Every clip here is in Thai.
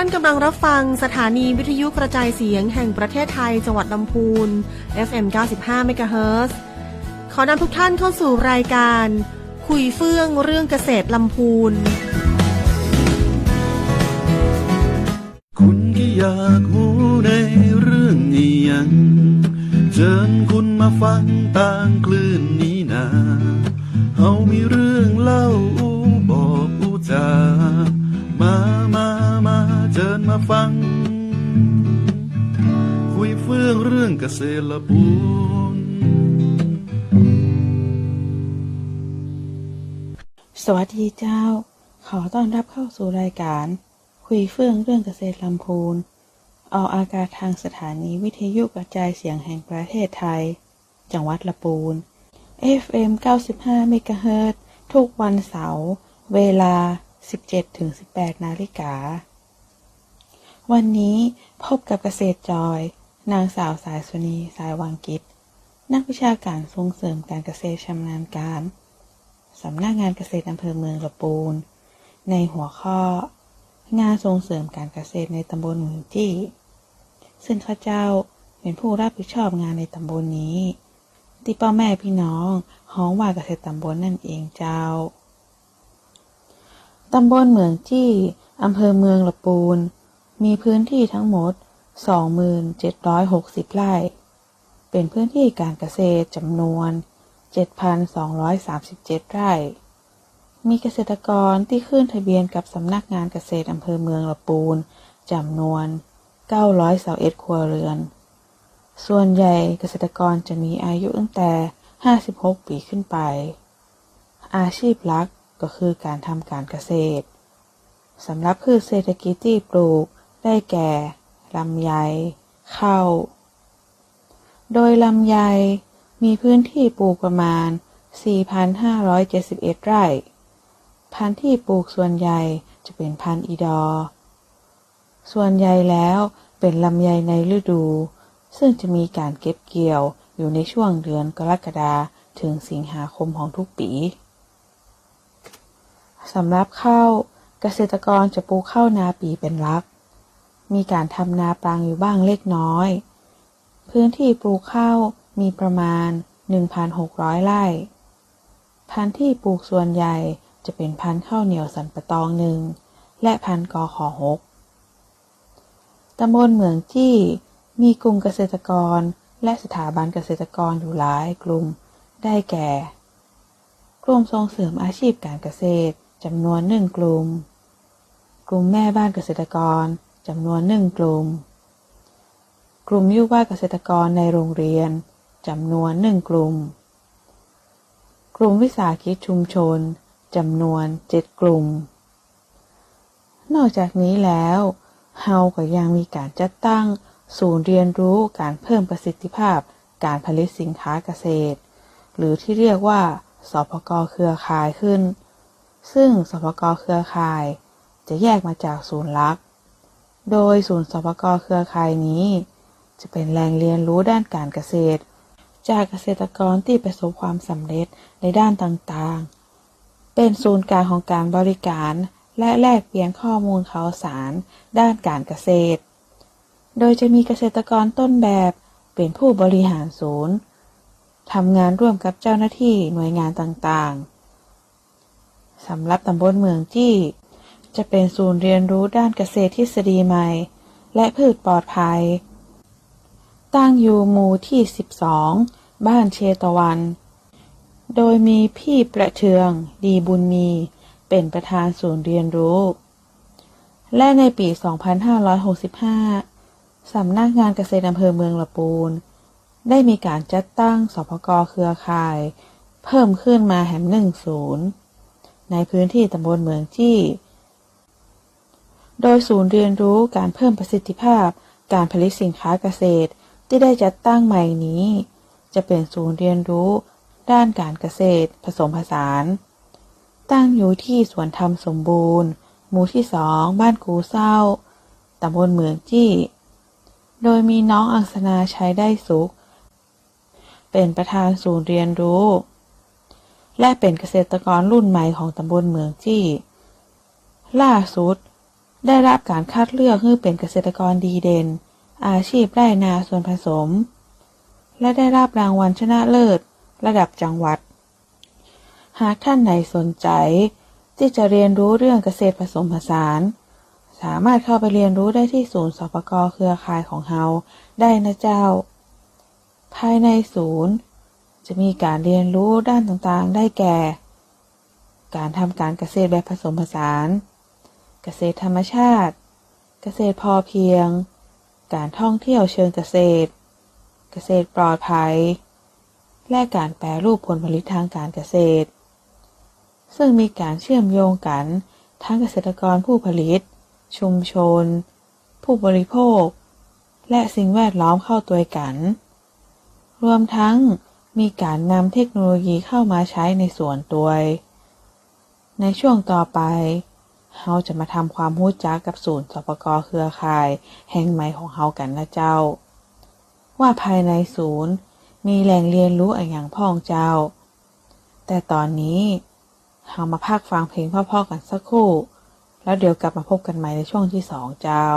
ท่านกำลังรับฟังสถานีวิทยุกระจายเสียงแห่งประเทศไทยจังหวัดลำพูน FM 95 เมกะเฮิรตซ์ขอนำทุกท่านเข้าสู่รายการคุยเฟื่องเรื่องเกษตรลำพูนคุณก็อยากรู้ในเรื่องนี้ยังเชิญคุณมาฟังต่างคลื่นนี้นาเฮามีเรื่องเล่าบอกจามาเชิญมาฟังคุยเฟื่องเรื่องเกษตรละปูนสวัสดีเจ้าขอต้อนรับเข้าสู่รายการคุยเฟื่องเรื่องเกษตรลำพูนออกอากาศทางสถานีวิทยุกระจายเสียงแห่งประเทศไทยจังหวัดลำพูน FM 95 เมกะเฮิรตซ์ทุกวันเสาร์เวลา 17-18 นาฬิกาวันนี้พบกับเกษตรจอยนางสาวสายสุนีสายวังกิจนักวิชาการส่งเสริมการเกษตรชำนาญการสำนักงานเกษตรอำเภอเมืองลำพูนในหัวข้องานส่งเสริมการเกษตรในตำบลเมืองจี้ซึ่งข้าเจ้าเป็นผู้รับผิดชอบงานในตำบลนี้ที่พ่อแม่พี่น้องฮ้องว่าเกษตรตำบลนั่นเองเจ้าตำบลเมืองจี้อำเภอเมืองลำพูนมีพื้นที่ทั้งหมด 2760 ไร่เป็นพื้นที่การเกษตรจำนวน 7,237 ไร่มีเกษตรกรที่ขึ้นทะเบียนกับสำนักงานเกษตรอำเภอเมืองลำพูนจำนวน 921 ครัวเรือนส่วนใหญ่เกษตรกรจะมีอายุตั้งแต่ 56 ปีขึ้นไปอาชีพหลักก็คือการทำการเกษตรสำหรับพืชเศรษฐกิจที่ปลูกได้แก่ลำไยข้าวโดยลำไยมีพื้นที่ปลูกประมาณ 4,571 ไร่พันธุ์ที่ปลูกส่วนใหญ่จะเป็นพันธุ์อีดอร์ส่วนใหญ่แล้วเป็นลำไยในฤดูซึ่งจะมีการเก็บเกี่ยวอยู่ในช่วงเดือนกรกฎาคมถึงสิงหาคมของทุกปีสำหรับข้าวเกษตรกรจะปลูกข้าวนาปีเป็นหลักมีการทำนาปรังอยู่บ้างเล็กน้อยพื้นที่ปลูกข้าวมีประมาณ 1,600 ไร่พันธุ์ที่ปลูกส่วนใหญ่จะเป็นพันธุ์ข้าวเหนียวสันปะตอง1และพันธุ์กข6ตำบลเมืองจี้มีกลุ่มเกษตรกรและสถาบันเกษตรกรอยู่หลายกลุ่มได้แก่กลุ่มส่งเสริมอาชีพการเกษตรจำนวน1กลุ่มกลุ่มแม่บ้านเกษตรกรจำนวน1กลุ่มกลุ่มยุวเกษตรกรในโรงเรียนจำนวน1กลุ่มกลุ่มวิสาหกิจชุมชนจำนวน7กลุ่มนอกจากนี้แล้วเฮาก็ยังมีการจัดตั้งศูนย์เรียนรู้การเพิ่มประสิทธิภาพการผลิตสินค้าเกษตรหรือที่เรียกว่าสปก.เครือข่ายขึ้นซึ่งสปก.เครือข่ายจะแยกมาจากศูนย์หลักโดยศูนย์สปก.เครือข่ายนี้จะเป็นแหล่งเรียนรู้ด้านการเกษตรจากเกษตรกรที่ประสบความสำเร็จในด้านต่างๆเป็นศูนย์กลางของการบริการและแลกเปลี่ยนข้อมูลข่าวสารด้านการเกษตรโดยจะมีเกษตรกรต้นแบบเป็นผู้บริหารศูนย์ทำงานร่วมกับเจ้าหน้าที่หน่วยงานต่างๆสำหรับตำบลเมืองจี้จะเป็นศูนย์เรียนรู้ด้านเกษตรทฤษฎีใหม่และพืชปลอดภัยตั้งอยู่หมู่ที่12บ้านเชตวันโดยมีพี่ประเทืองดีบุญมีเป็นประธานศูนย์เรียนรู้และในปี 2565 สำนักงานเกษตรอำเภอเมืองลำพูนได้มีการจัดตั้งสปก.เครือข่ายเพิ่มขึ้นมาแห่ง1ศูนย์ในพื้นที่ตำบลเมืองจี้โดยศูนย์เรียนรู้การเพิ่มประสิทธิภาพการผลิตสินค้าเกษตรที่ได้จัดตั้งใหม่นี้จะเป็นศูนย์เรียนรู้ด้านการเกษตรผสมผสานตั้งอยู่ที่สวนธรรมสมบูรณ์หมู่ที่2บ้านกูเศร้าตำบลเมืองจี้โดยมีน้องอังสนาใช้ได้สุขเป็นประธานศูนย์เรียนรู้และเป็นเกษตรกรรุ่นใหม่ของตำบลเมืองจี้ล่าสุด ได้รับการคัดเลือกให้เป็นเกษตรกรดีเด่นอาชีพไร่นาส่วนผสมและได้รับรางวัลชนะเลิศระดับจังหวัดหากท่านไหนสนใจที่จะเรียนรู้เรื่องเกษตรผสมผสานสามารถเข้าไปเรียนรู้ได้ที่ศูนย์สปก.เครือข่ายของเฮาได้นะเจ้าภายในศูนย์จะมีการเรียนรู้ด้านต่างๆได้แก่การทำการเกษตรแบบผสมผสานเกษตรธรรมชาติเกษตรพอเพียงการท่องเที่ยวเชิงเกษตรเกษตรปลอดภัยและการแปรรูปผลผลิตทางการเกษตรซึ่งมีการเชื่อมโยงกันทั้งเกษตรกรผู้ผลิตชุมชนผู้บริโภคและสิ่งแวดล้อมเข้าตัวกันรวมทั้งมีการนำเทคโนโลยีเข้ามาใช้ในส่วนตัวในช่วงต่อไปเราจะมาทำความรู้จักกับศูนย์สปก.เครือข่ายแห่งใหม่ของเรากันนะเจ้าว่าภายในศูนย์มีแหล่งเรียนรู้อย่างพ้องเจ้าแต่ตอนนี้เรามาพักฟังเพลงพ่อๆกันสักครู่แล้วเดี๋ยวกลับมาพบกันใหม่ในช่วงที่ 2เจ้า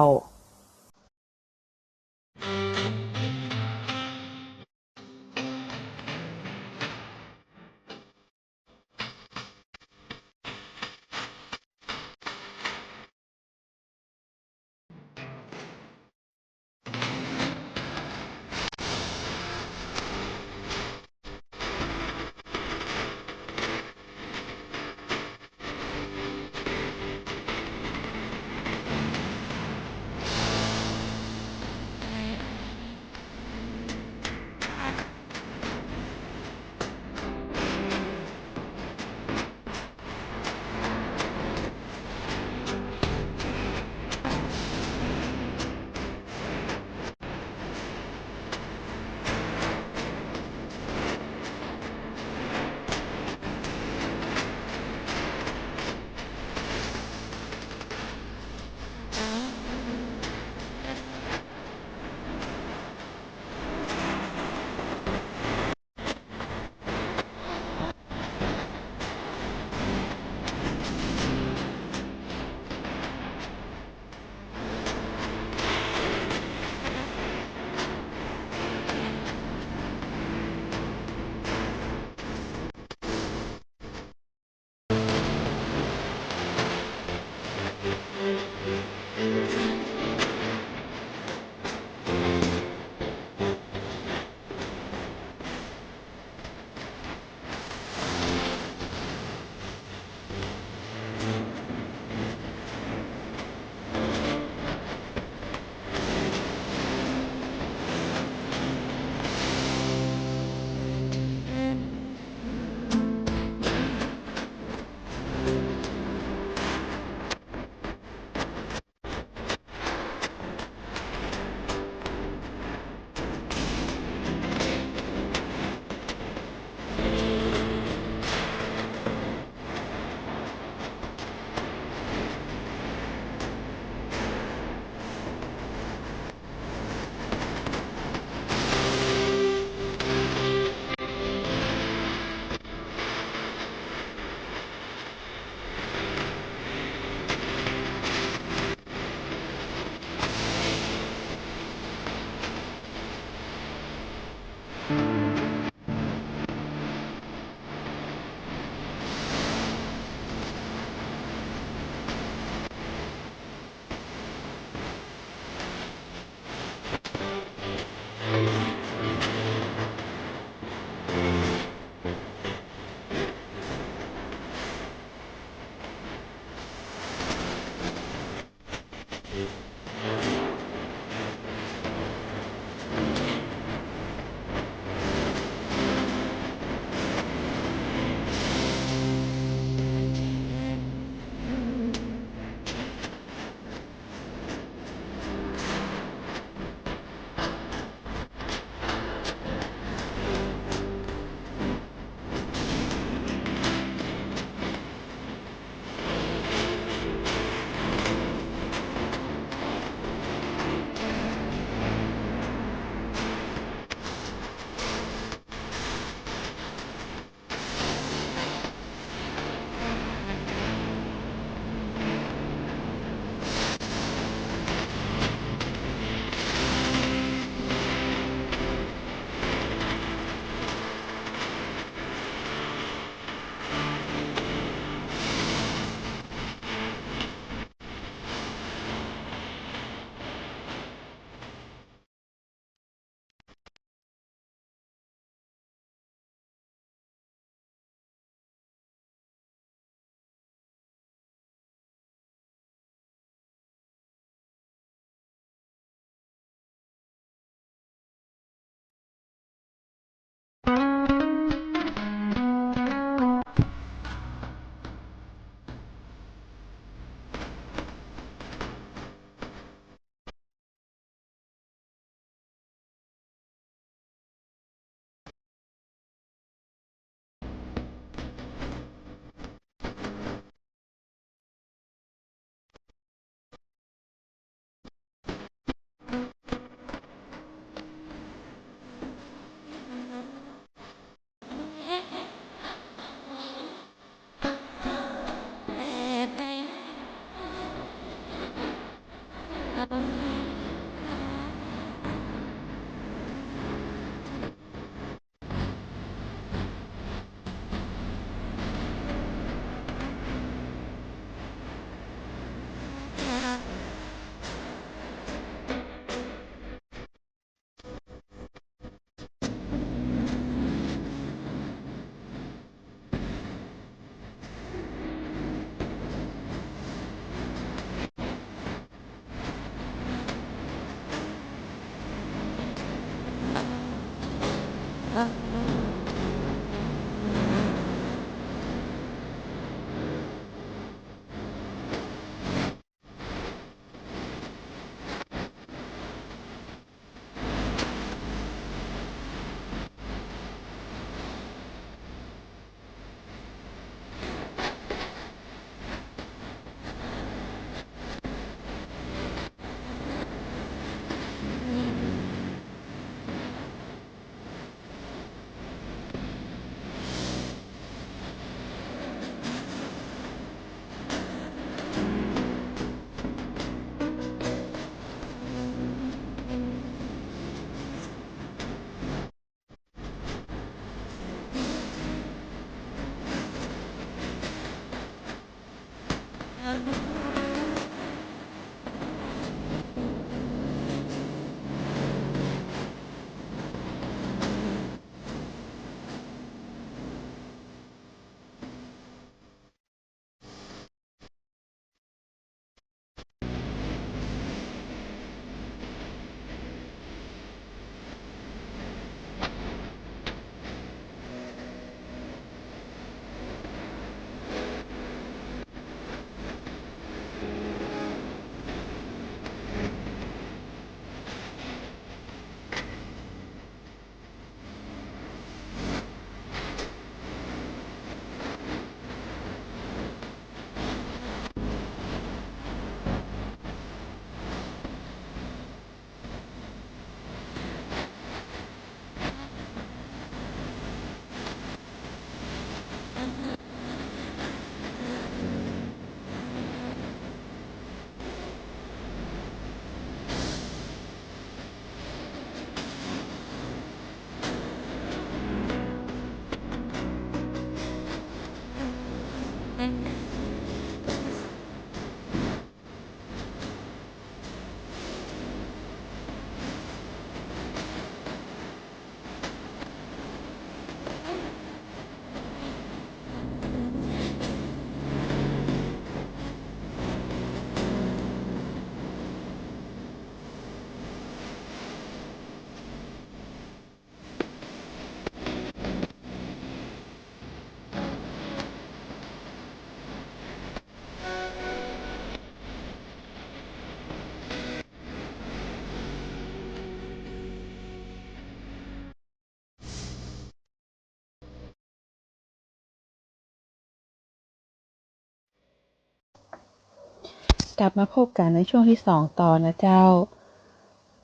กลับมาพบกันในช่วงที่2ต่อนะเจ้า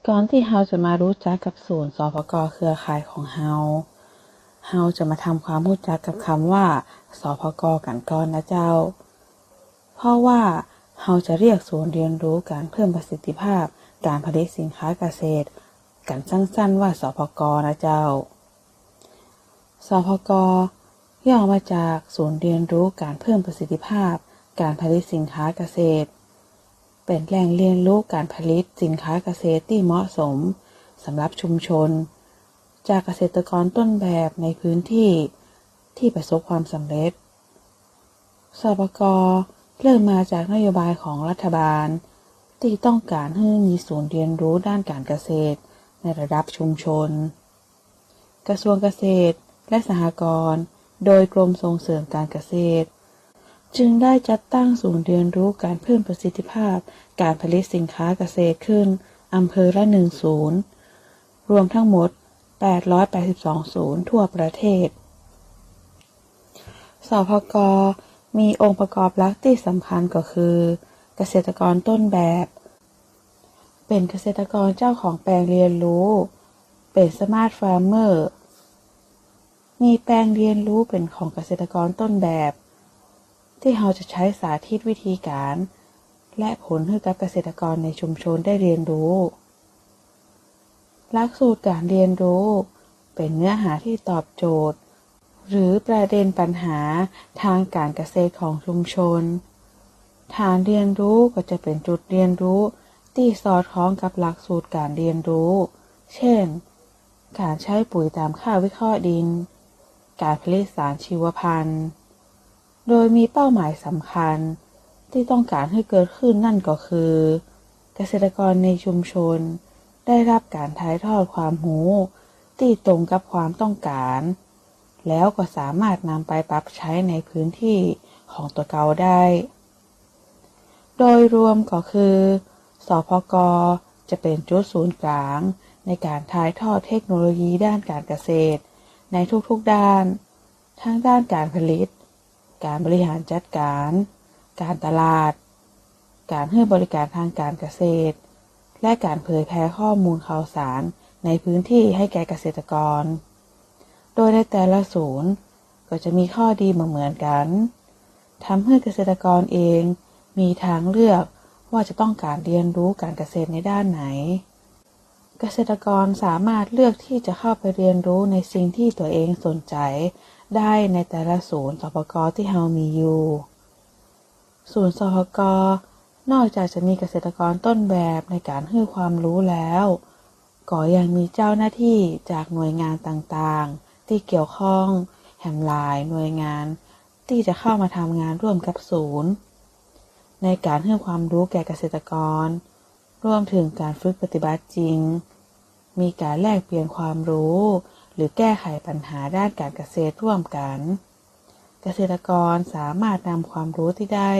ก่อนที่เราจะมารู้จักกับศูนย์สปก.เครือข่ายของเราจะมาทำความรู้จักกับคำว่าสปก.กันก่อนนะเจ้าเพราะว่าเราจะเรียกศูนย์เรียนรู้การเพิ่มประสิทธิภาพการผลิตสินค้าเกษตรกันสั้นๆว่าสปก.นะเจ้าสปก.ย่อมาจากศูนย์เรียนรู้การเพิ่มประสิทธิภาพการผลิตสินค้าเกษตรเป็นแหล่งเรียนรู้การผลิตสินค้าเกษตรที่เหมาะสมสำหรับชุมชนจากเกษตรกรต้นแบบในพื้นที่ที่ประสบความสำเร็จสปก.เริ่มมาจากนโยบายของรัฐบาลที่ต้องการให้มีศูนย์เรียนรู้ด้านการเกษตรในระดับชุมชนกระทรวงเกษตรและสหกรณ์โดยกรมส่งเสริมการเกษตรจึงได้จัดตั้งศูนย์เรียนรู้การเพิ่มประสิทธิภาพการผลิตสินค้าเกษตรขึ้นอำเภอละ1ศูนย์รวมทั้งหมด882ศูนย์ทั่วประเทศสพก.มีองค์ประกอบหลักที่สำคัญก็คือเกษตรกรต้นแบบเป็นเกษตรกรเจ้าของแปลงเรียนรู้เป็นสมาร์ทฟาร์มเมอร์มีแปลงเรียนรู้เป็นของเกษตรกรต้นแบบที่เราจะใช้สาธิตวิธีการและผลให้กับเกษตรกรในชุมชนได้เรียนรู้หลักสูตรการเรียนรู้เป็นเนื้อหาที่ตอบโจทย์หรือประเด็นปัญหาทางการเกษตรของชุมชนฐานเรียนรู้ก็จะเป็นจุดเรียนรู้ที่สอดคล้องกับหลักสูตรการเรียนรู้เช่นการใช้ปุ๋ยตามค่าวิเคราะห์ดินการผลิตสารชีวพันธุ์โดยมีเป้าหมายสำคัญที่ต้องการให้เกิดขึ้นนั่นก็คือเกษตรกรในชุมชนได้รับการถ่ายทอดความรู้ที่ตรงกับความต้องการแล้วก็สามารถนำไปปรับใช้ในพื้นที่ของตัวเก่าได้โดยรวมก็คือสพก.จะเป็นจุดศูนย์กลางในการถ่ายทอดเทคโนโลยีด้านการเกษตรในทุกๆด้านทั้งด้านการผลิตการบริหารจัดการการตลาดการให้บริการทางการเกษตรและการเผยแพร่ข้อมูลข่าวสารในพื้นที่ให้แก่เกษตรกรโดยในแต่ละศูนย์ก็จะมีข้อดีเหมือนกันทำให้เกษตรกรเองมีทางเลือกว่าจะต้องการเรียนรู้การเกษตรในด้านไหนเกษตรกรสามารถเลือกที่จะเข้าไปเรียนรู้ในสิ่งที่ตัวเองสนใจได้ในแต่ละศูนย์สปก.ที่เรามีอยู่ศูนย์สปก.นอกจากจะมีเกษตรกรต้นแบบในการให้ความรู้แล้วก็ยังมีเจ้าหน้าที่จากหน่วยงานต่างๆที่เกี่ยวข้องแห่งหลายหน่วยงานที่จะเข้ามาทำงานร่วมกับศูนย์ในการให้ความรู้แก่เกษตรกรรวมถึงการฝึกปฏิบัติจริงมีการแลกเปลี่ยนความรู้หรือแก้ไขปัญหาด้านการเกษตรร่วมกันเกษตรกรสามารถนำความรู้ที่ได้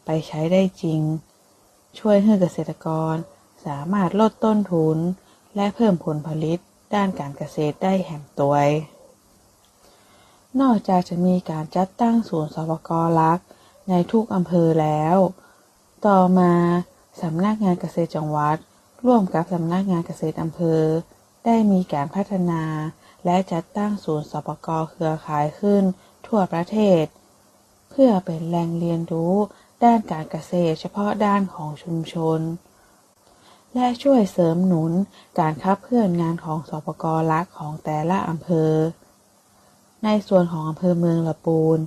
ไปใช้ได้จริงช่วยให้เกษตรกรสามารถลดต้นทุนและเพิ่มผลผลิตด้านการเกษตรได้แห่งตัวนอกจากจะมีการจัดตั้งศูนย์สปก.หลักในทุกอำเภอแล้วต่อมาสำนักงานเกษตรจังหวัดร่วมกับสำนักงานเกษตรอำเภอได้มีการพัฒนาและจัดตั้งศูนย์สปก.เครือข่ายขึ้นทั่วประเทศเพื่อเป็นแหล่งเรียนรู้ด้านการเกษตรเฉพาะด้านของชุมชนและช่วยเสริมหนุนการขับเคลื่อนงานของสปก.หลักของแต่ละอำเภอในส่วนของอำเภอเมืองละปูน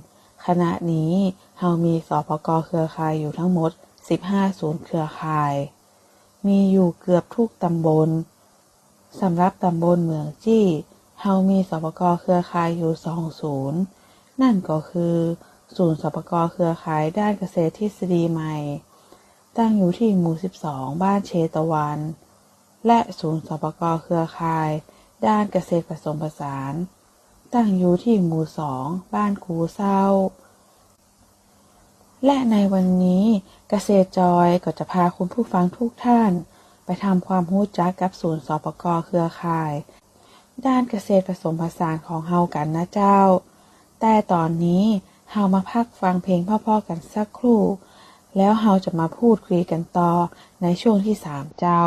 ขณะนี้เรามีสปก.เครือข่ายอยู่ทั้งหมด15ศูนย์เครือข่ายมีอยู่เกือบทุกตำบลสำหรับตำบลเมืองจี้เรามีสปก.เครือข่ายอยู่2ศูนย์นั่นก็คือศูนย์สปก.เครือข่ายด้านเกษตรทฤษฎีใหม่ตั้งอยู่ที่หมู่12บ้านเชตวันและศูนย์สปก.เครือข่ายด้านเกษตรผสมผสานตั้งอยู่ที่หมู่2บ้านกูเศร้าและในวันนี้เกษตรจอยก็จะพาคุณผู้ฟังทุกท่านไปทำความรู้จักกับศูนย์สปก.เครือข่ายด้านเกษตรผสมผสานของเฮากันนะเจ้าแต่ตอนนี้เฮามาพักฟังเพลงพ่อๆกันสักครู่ แล้วเราจะมาพูดคุยกันต่อในช่วงที่ 3 เจ้า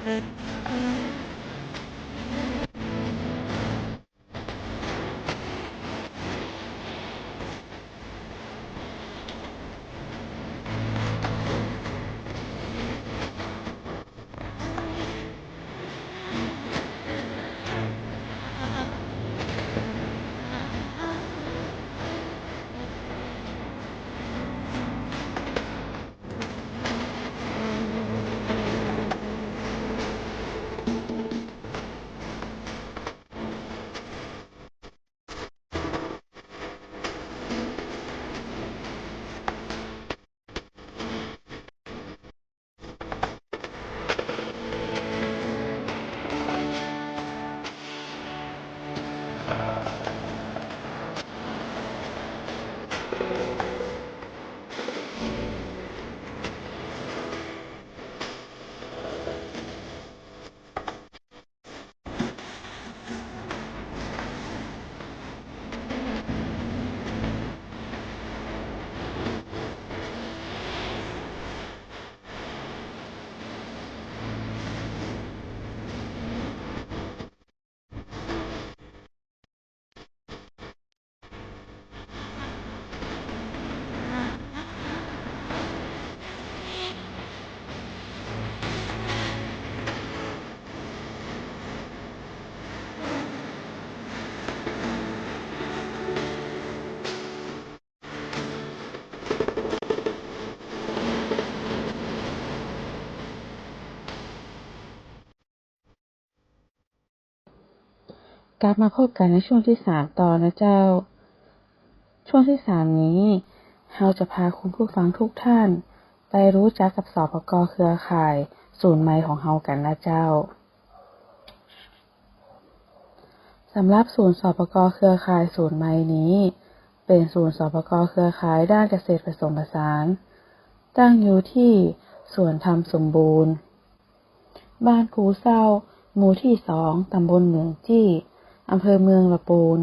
กลับมาพบกันในช่วงที่3ต่อนะเจ้าช่วงที่3นี้เราจะพาคุณผู้ฟังทุกท่านไปรู้จักกับสปก.เครือข่ายศูนย์ไมค์ของเรากันนะเจ้าสำหรับศูนย์สปก.เครือข่ายศูนย์ไมค์นี้เป็นศูนย์สปก.เครือข่ายด้านเกษตรผสมผสานตั้งอยู่ที่สวนธรรมสมบูรณ์บ้านกูเศร้าหมู่ที่2ตำบลเหมืองจี้อำเภอเมืองละปูน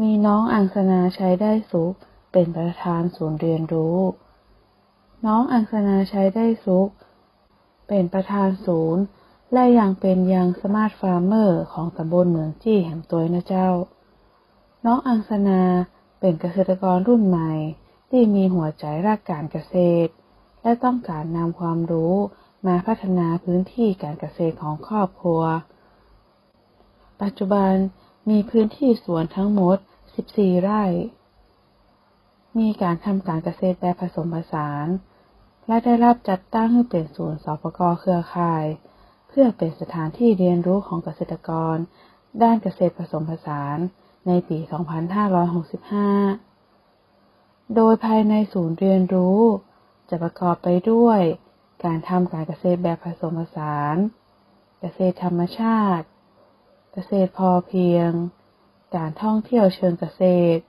มีน้องอังสนาชัยได้สุขเป็นประธานศูนย์เรียนรู้น้องอังสนาชัยได้สุขเป็นประธานศูนย์และยังเป็นยังสมาร์ทฟาร์มเมอร์ของตำบลเหมืองจี้แห่งตัวนะเจ้าน้องอังสนาเป็นเกษตรกรรุ่นใหม่ที่มีหัวใจรักการเกษตรและต้องการนำความรู้มาพัฒนาพื้นที่การเกษตรของครอบครัวปัจจุบันมีพื้นที่สวนทั้งหมด14ไร่มีการทำการเกษตรแบบผสมผสานและได้รับจัดตั้งให้เป็นศูนย์สปก.เครือข่ายเพื่อเป็นสถานที่เรียนรู้ของเกษตรกรด้านเกษตรผสมผสานในปี 2565 โดยภายในศูนย์เรียนรู้จะประกอบไปด้วยการทำการเกษตรแบบผสมผสานเกษตรธรรมชาติเกษตรพอเพียงการท่องเที่ยวเชิงเกษตร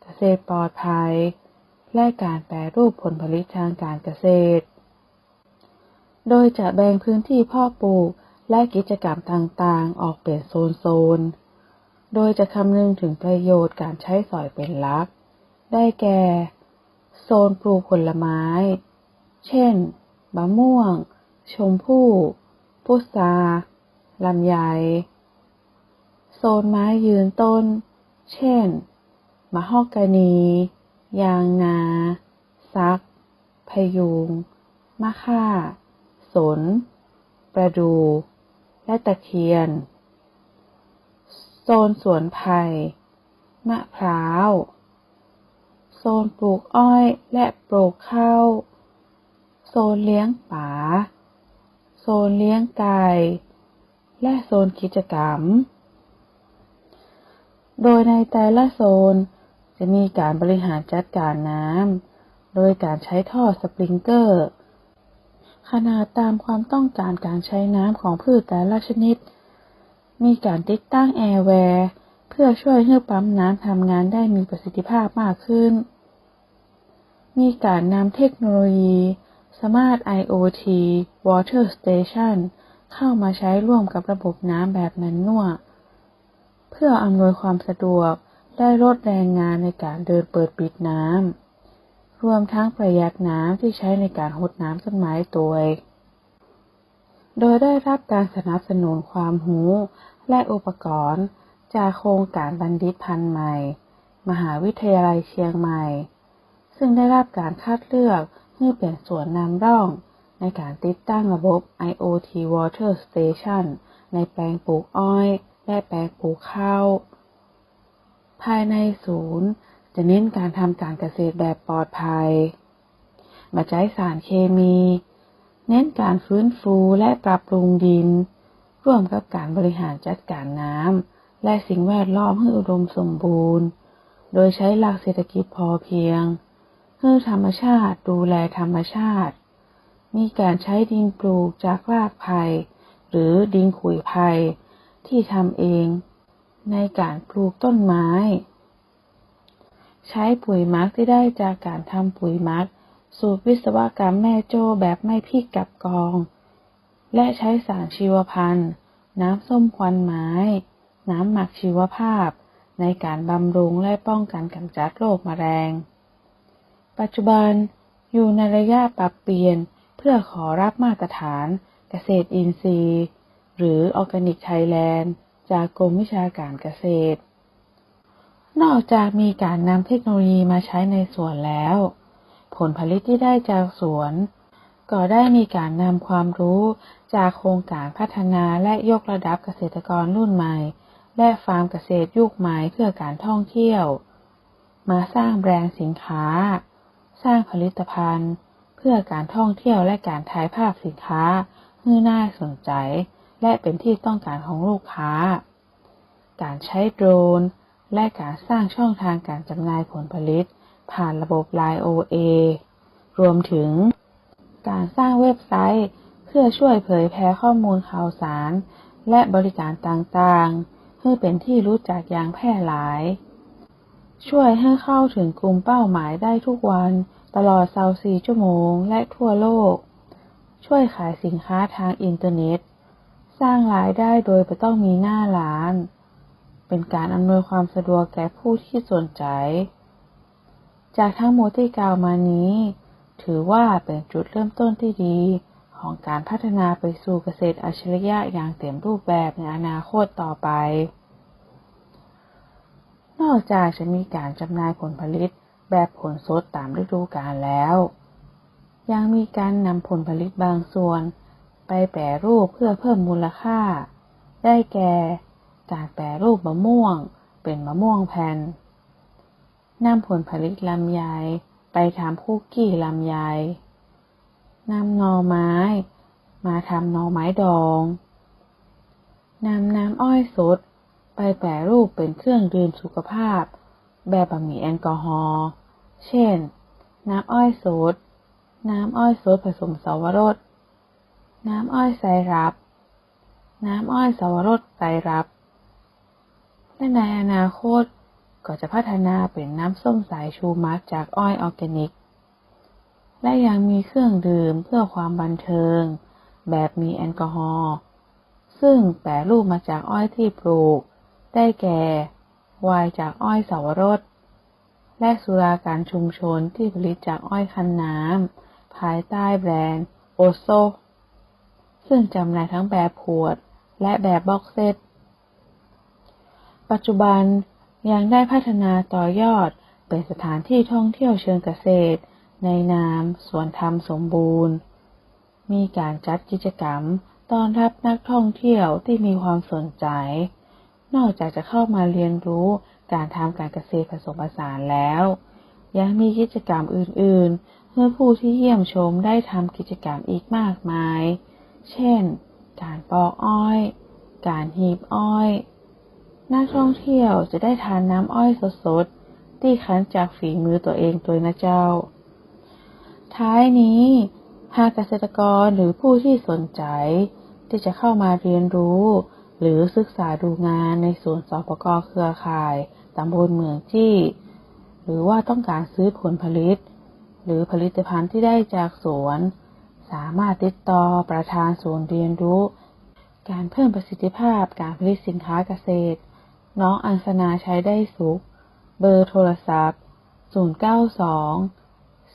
เกษตรปลอดภัยและการแปรรูปผลผลิตทางการเกษตรโดยจะแบ่งพื้นที่เพาะปลูกและกิจกรรมต่างๆออกเป็นโซนๆโดยจะคำนึงถึงประโยชน์การใช้สอยเป็นหลักได้แก่โซนปลูกผลไม้เช่นมะม่วงชมพู่พุทราลำไยโซนไม้ยืนต้นเช่นมะฮอกกานียางนาซักพะยูงมะค่าสนประดู่และตะเคียนโซนสวนไผ่มะพร้าวโซนปลูกอ้อยและปลูกข้าวโซนเลี้ยงปลาโซนเลี้ยงไก่และโซนกิจกรรมโดยในแต่ละโซนจะมีการบริหารจัดการน้ำโดยการใช้ท่อสปริงเกอร์ขนาดตามความต้องการการใช้น้ำของพืชแต่ละชนิดมีการติดตั้งแอร์แวร์เพื่อช่วยให้ปั๊มน้ำทำงานได้มีประสิทธิภาพมากขึ้นมีการนำเทคโนโลยี Smart IoT Water Station เข้ามาใช้ร่วมกับระบบน้ำแบบแมนนวลเพื่ออำนวยความสะดวกและลดแรงงานในการเดินเปิดปิดน้ำรวมทั้งประหยัดน้ำที่ใช้ในการรดน้ำต้นไม้ตัว โดยได้รับการสนับสนุนความรู้และอุปกรณ์จากโครงการบัณฑิตพันธุ์ใหม่มหาวิทยาลัยเชียงใหม่ซึ่งได้รับการคัดเลือกให้เป็นส่วนนำร่องในการติดตั้งระบบ IoT Water Station ในแปลงปลูกอ้อยและแปลงปลูกข้าวภายในศูนย์จะเน้นการทำการเกษตรแบบปลอดภัยไม่ใช้สารเคมีเน้นการฟื้นฟูและปรับปรุงดินร่วมกับการบริหารจัดการน้ำและสิ่งแวดล้อมให้อุดมสมบูรณ์โดยใช้หลักเศรษฐกิจพอเพียงให้ธรรมชาติดูแลธรรมชาติมีการใช้ดินปลูกจากรากไผ่หรือดินขุยไผ่ที่ทำเองในการปลูกต้นไม้ใช้ปุ๋ยหมักที่ได้จากการทำปุ๋ยหมักสูตรวิศวกรรมแม่โจ้แบบไม่พริกกับกองและใช้สารชีวพันธุ์น้ำส้มควันไม้น้ำหมักชีวภาพในการบำรุงและป้องกันกำจัดโรคแมลงปัจจุบันอยู่ในระยะปรับเปลี่ยนเพื่อขอรับมาตรฐานเกษตรอินทรีย์หรือ Organic Thailand จากกรมวิชาการเกษตรนอกจากมีการนำเทคโนโลยีมาใช้ในสวนแล้วผลผลิตที่ได้จากสวนก็ได้มีการนำความรู้จากโครงการพัฒนาและยกระดับเกษตรกรรุ่นใหม่และฟาร์มเกษตรยุคใหม่เพื่อการท่องเที่ยวมาสร้างแบรนด์สินค้าสร้างผลิตภัณฑ์เพื่อการท่องเที่ยวและการถ่ายภาพสินค้าให้น่าสนใจและเป็นที่ต้องการของลูกค้าการใช้โดรนและการสร้างช่องทางการจำหน่ายผลผลิตผ่านระบบ LINE OA รวมถึงการสร้างเว็บไซต์เพื่อช่วยเผยแพร่ข้อมูลข่าวสารและบริการต่างๆให้เป็นที่รู้จักอย่างแพร่หลายช่วยให้เข้าถึงกลุ่มเป้าหมายได้ทุกวันตลอด24 ชั่วโมงและทั่วโลกช่วยขายสินค้าทางอินเทอร์เน็ตสร้างรายได้โดยไม่ต้องมีหน้าร้านเป็นการอำนวยความสะดวกแก่ผู้ที่สนใจจากทั้งหมดที่กล่าวมานี้ถือว่าเป็นจุดเริ่มต้นที่ดีของการพัฒนาไปสู่เกษตรอัจฉริยะอย่างเต็มรูปแบบในอนาคตต่อไปนอกจากจะมีการจำหน่ายผลผลิตแบบผลสดตามฤดูกาลแล้วยังมีการนำผลผลิตบางส่วนไปแปรรูปเพื่อเพิ่มมูลค่าได้แก่การแปรรูปมะม่วงเป็นมะม่วงแผ่นนำผลผลิตลำไยไปทำคุกกี้ลำไยนำหน่อไม้มาทำหน่อไม้ดองนำน้ำอ้อยสดไปแปรรูปเป็นเครื่องดื่มสุขภาพแบบไม่มีแอลกอฮอล์เช่นน้ำอ้อยสดน้ำอ้อยสดผสมสวรสน้ำอ้อยไซรัปน้ำอ้อยสวรสไซรัปและในอนาคตก็จะพัฒนาเป็นน้ำส้มสายชูมัดจากอ้อยออร์แกนิกและยังมีเครื่องดื่มเพื่อความบันเทิงแบบมีแอลกอฮอล์ซึ่งแปรรูปมาจากอ้อยที่ปลูกได้แก่ไวน์จากอ้อยสวรสและสุราการชุมชนที่ผลิตจากอ้อยคั้นน้ำภายใต้แบรนด์โอโซซึ่งจำหน่ายทั้งแบบขวดและแบบบ็อกเซตปัจจุบันยังได้พัฒนาต่อยอดเป็นสถานที่ท่องเที่ยวเชิงเกษตรในนามสวนธรรมสมบูรณ์มีการจัดกิจกรรมต้อนรับนักท่องเที่ยวที่มีความสนใจนอกจากจะเข้ามาเรียนรู้การทำการเกษตรผสมผสานแล้วยังมีกิจกรรมอื่นๆเพื่อผู้ที่เยี่ยมชมได้ทำกิจกรรมอีกมากมายเช่นการปอกอ้อยการหีบอ้อยนักท่องเที่ยวจะได้ทานน้ำอ้อยสดๆที่คั้นจากฝีมือตัวเองโดยนะเจ้าท้ายนี้หากเกษตรกรหรือผู้ที่สนใจที่จะเข้ามาเรียนรู้หรือศึกษาดูงานในศูนย์สปก.เครือข่ายตำบลเมืองจี้หรือว่าต้องการซื้อผลผลิตหรือผลิตภัณฑ์ที่ได้จากสวนสามารถติดต่อประธานศูนย์เรียนรู้การเพิ่มประสิทธิภาพการผลิตสินค้าเกษตรน้องอัญชนาใช้ได้สุขเบอร์โทรศัพท์092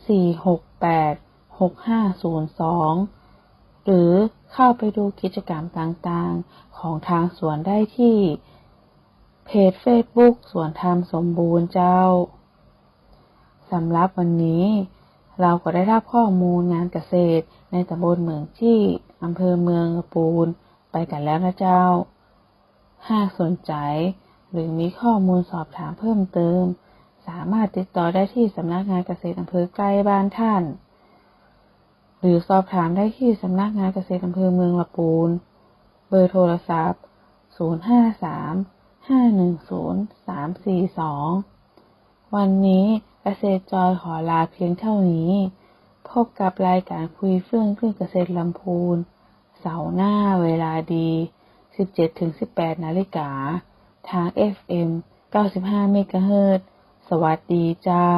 468 6502 หรือเข้าไปดูกิจกรรมต่างๆของทางสวนได้ที่เพจ Facebook สวนธรรมสมบูรณ์เจ้าสำหรับวันนี้เราก็ได้รับข้อมูลงานเกษตรในตำบลเมืองจี้อำเภอเมืองลำพูนไปกันแล้วนะเจ้าหากสนใจหรือมีข้อมูลสอบถามเพิ่มเติมสามารถติดต่อได้ที่สำนักงานเกษตรอำเภอใกล้บ้านท่านหรือสอบถามได้ที่สำนักงานเกษตรอำเภอเมืองลำพูนเบอร์โทรศัพท์053-510-342วันนี้เกษตรจอยขอลาเพียงเท่านี้พบกับรายการคุยเฟื่องเรื่องเกษตรลำพูนเสาร์หน้าเวลาดี 17-18 นาฬิกาทาง FM 95 เมกะเฮิรตซ์สวัสดีเจ้า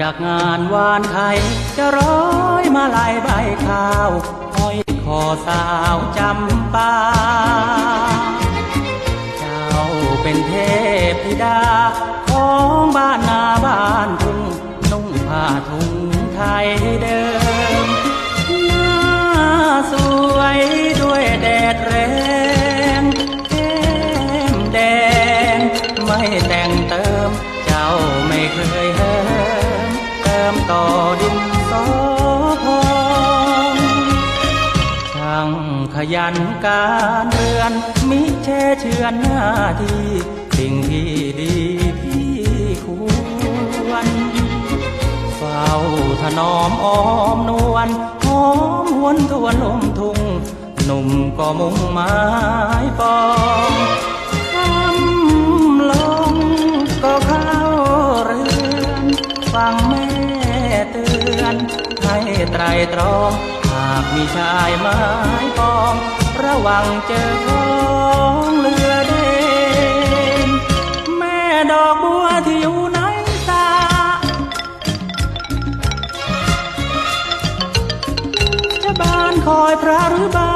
จากงานวานไทยจะร้อยมาลายใบข้าวห้อยคอสาวจำปาเจ้าเป็นเทพธิดาของบ้านนาบ้านทุ่งนุ่งผ้าถุงไทยเดิมหน้าสวยด้วยแดดแรงแก้มแดงไม่แต่งเติมเจ้าไม่เคยเหิมต่อดินสอพองช่างขยันการเรือนมิเช่เชือนหน้าที่สิ่งที่ดีที่ควรเฝ้าถนอมอ้อมนวลหอมหวนทวนลมทุ่งหนุ่มก็มุ่งหมายปองคำลงก็เข้าเรือนฟังแม่เตือนให้ไตรตรองหากมีชายไม้ปองระวังเจอของเรือเด่นแม่ดอกบัวที่อยู่ในสาจะบานคอยพระหรือบา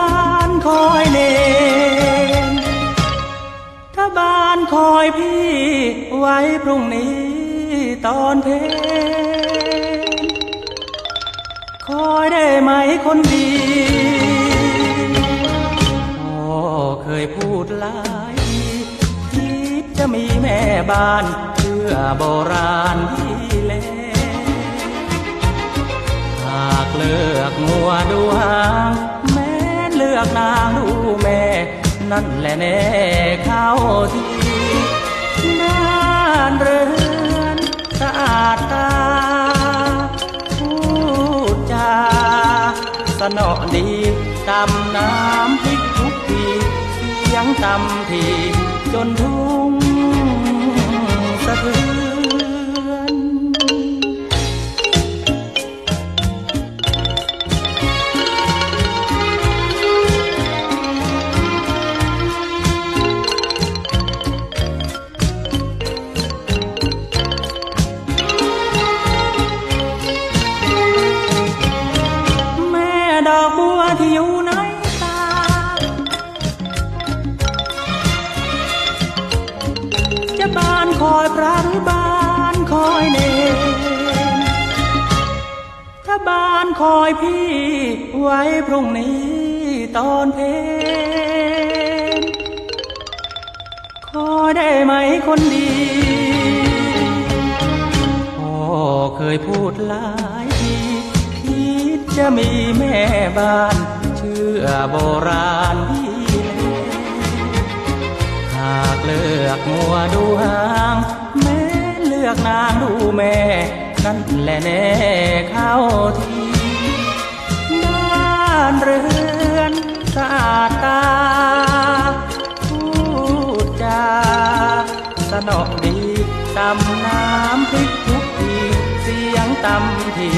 นคอยเนรถ้าบานคอย อยพี่ไว้พรุ่งนี้ตอนเพลคอยได้ไหมคนดีพ่อเคยพูดหลายทีคิดจะมีแม่บ้านเชื่อโบราณที่เลหากเลือกงัวดูหางแม้เลือกนางดูแม่นั่นแหละแน่เข้าทีบ้านเรือนสะอาดตาพูดจาสนอดีตำน้ำพริกทุกทีเสียงตำทีจนทุ่งสะเทือน ดอกบัวที่อยู่ในตาจะบานคอยพระหรือบานคอยเนรถ้าบานคอยพี่ไว้พรุ่งนี้ตอนเพลขอได้ไหมคนดีพ่อเคยพูดหลายทีจะมีแม่บ้านเชื่อโบราณพี่หากเลือกงัวดูหางแม้เลือกนางดูแม่นั่นแหละแน่เข้าทีบ้านเรือนสะอาดตาพูดจาสนอดีตำน้ำพริกทุกทีเสียงตำที